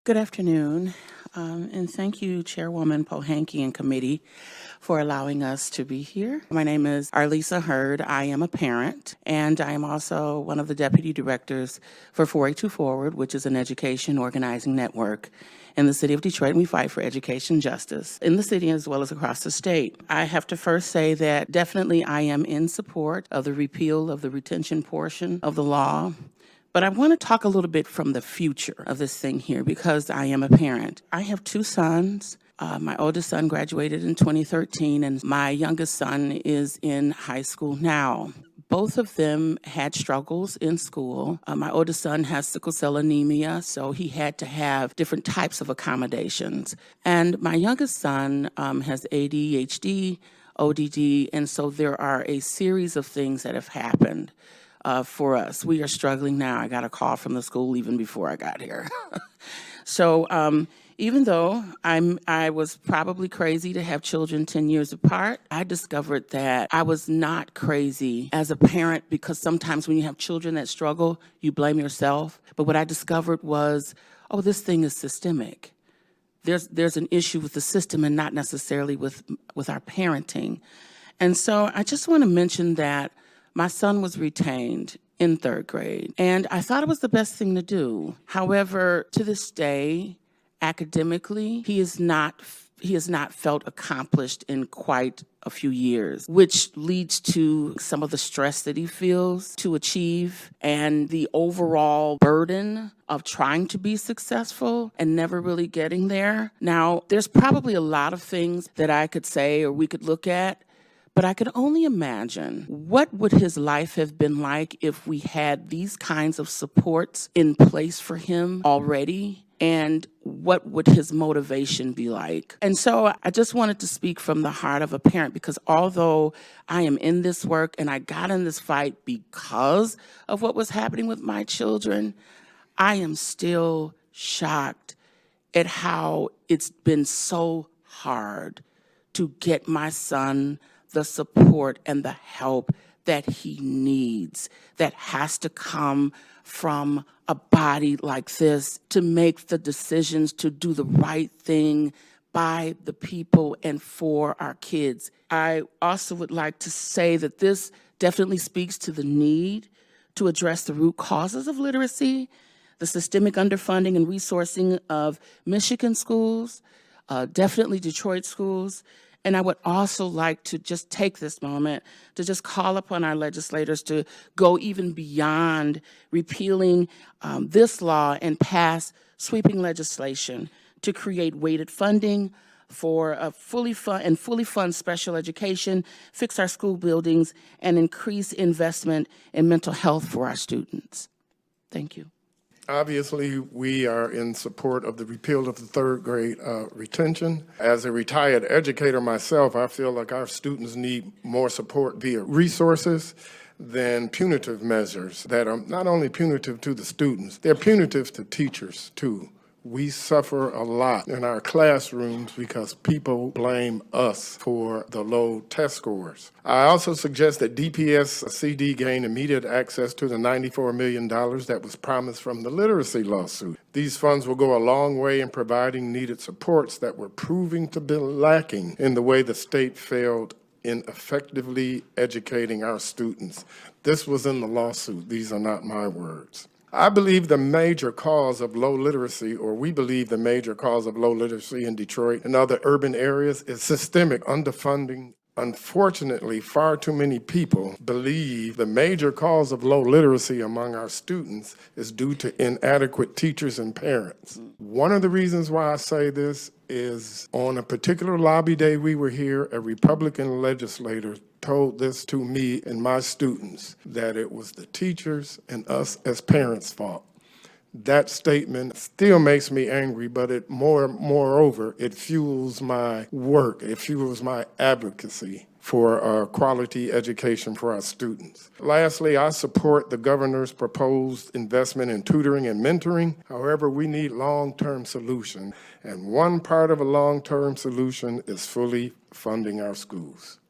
Good afternoon, and thank you, Chairwoman Pohanky and Committee, for allowing us to be here. My name is Arlyssa Heard. I am a parent, and I am also one of the Deputy Directors for 482 Forward, which is an education organizing network in the city of Detroit, and we fight for education justice in the city as well as across the state. I have to first say that definitely I am in support of the repeal of the retention portion of the law. But I want to talk a little bit from the future of this thing here because I am a parent. I have two sons. My oldest son graduated in 2013, and my youngest son is in high school now. Both of them had struggles in school. My oldest son has sickle cell anemia, so he had to have different types of accommodations. And my youngest son has ADHD, ODD, and so there are a series of things that have happened. For us. We are struggling now. I got a call from the school even before I got here. So even though I was probably crazy to have children 10 years apart, I discovered that I was not crazy as a parent because sometimes when you have children that struggle, you blame yourself. But what I discovered was, oh, this thing is systemic. There's an issue with the system and not necessarily with our parenting. And so I just want to mention that my son was retained in third grade, and I thought it was the best thing to do. However, to this day, academically, he has not felt accomplished in quite a few years, which leads to some of the stress that he feels to achieve and the overall burden of trying to be successful and never really getting there. Now, there's probably a lot of things that I could say or we could look at, but I could only imagine what would his life have been like if we had these kinds of supports in place for him already, and what would his motivation be like? And so I just wanted to speak from the heart of a parent because although I am in this work and I got in this fight because of what was happening with my children, I am still shocked at how it's been so hard to get my son the support and the help that he needs, that has to come from a body like this to make the decisions to do the right thing by the people and for our kids. I also would like to say that this definitely speaks to the need to address the root causes of literacy, the systemic underfunding and resourcing of Michigan schools, definitely Detroit schools. And I would also like to just take this moment to just call upon our legislators to go even beyond repealing this law and pass sweeping legislation to create weighted funding for fully fund special education, fix our school buildings, and increase investment in mental health for our students. Thank you. Obviously, we are in support of the repeal of the third grade retention. As a retired educator myself, I feel like our students need more support via resources than punitive measures that are not only punitive to the students, they're punitive to teachers too. We suffer a lot in our classrooms because people blame us for the low test scores. I also suggest that DPS CD gain immediate access to the $94 million that was promised from the literacy lawsuit. These funds will go a long way in providing needed supports that were proving to be lacking in the way the state failed in effectively educating our students. This was in the lawsuit. These are not my words. I believe the major cause of low literacy, or we believe the major cause of low literacy in Detroit and other urban areas is systemic underfunding. Unfortunately, far too many people believe the major cause of low literacy among our students is due to inadequate teachers and parents. One of the reasons why I say this is on a particular lobby day we were here, a Republican legislator told this to me and my students, that it was the teachers and us as parents' fault. That statement still makes me angry, but moreover, it fuels my work. It fuels my advocacy for quality education for our students. Lastly, I support the governor's proposed investment in tutoring and mentoring. However, we need long-term solutions, and one part of a long-term solution is fully funding our schools.